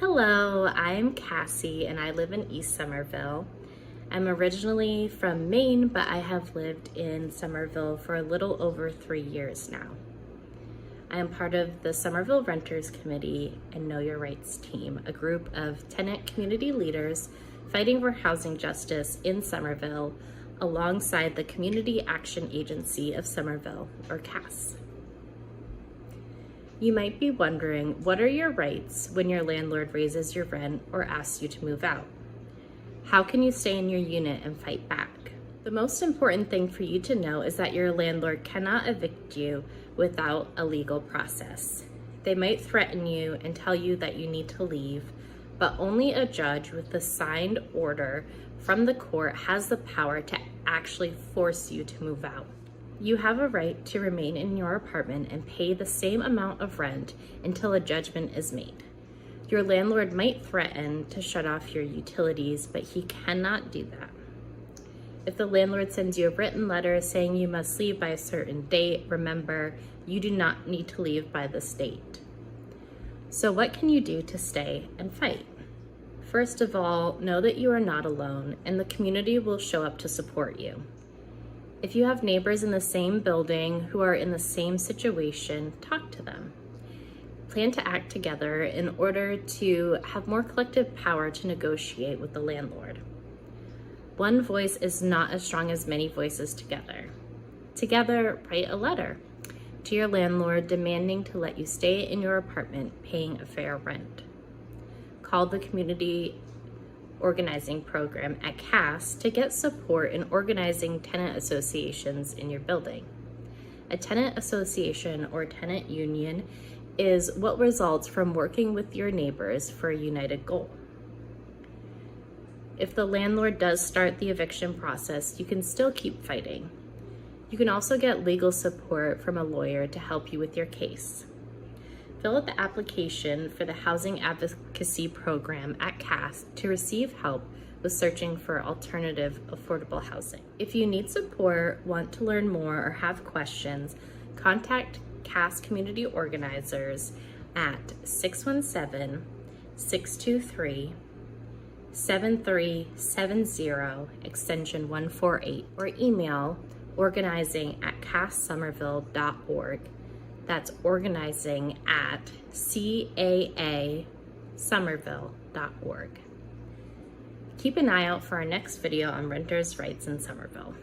Hello, I'm Cassie and I live in East Somerville. I'm originally from Maine, but I have lived in Somerville for a little over 3 years now. I am part of the Somerville Renters Committee and Know Your Rights team, a group of tenant community leaders fighting for housing justice in Somerville alongside the Community Action Agency of Somerville, or CAS. You might be wondering, what are your rights when your landlord raises your rent or asks you to move out? How can you stay in your unit and fight back? The most important thing for you to know is that your landlord cannot evict you without a legal process. They might threaten you and tell you that you need to leave, but only a judge with a signed order from the court has the power to actually force you to move out. You have a right to remain in your apartment and pay the same amount of rent until a judgment is made. Your landlord might threaten to shut off your utilities, but he cannot do that. If the landlord sends you a written letter saying you must leave by a certain date, remember, you do not need to leave by this date. So what can you do to stay and fight? First of all, know that you are not alone and the community will show up to support you. If you have neighbors in the same building who are in the same situation, talk to them. Plan to act together in order to have more collective power to negotiate with the landlord. One voice is not as strong as many voices together. Together, write a letter to your landlord demanding to let you stay in your apartment paying a fair rent. Call the community organizing program at CAS to get support in organizing tenant associations in your building. A tenant association or tenant union is what results from working with your neighbors for a united goal. If the landlord does start the eviction process, you can still keep fighting. You can also get legal support from a lawyer to help you with your case. Fill out the application for the Housing Advocacy Program at CAS to receive help with searching for alternative affordable housing. If you need support, want to learn more, or have questions, contact CAS community organizers at 617-623-7370 extension 148 or email organizing@cassomerville.org. That's organizing@caasomerville.org. Keep an eye out for our next video on renters' rights in Somerville.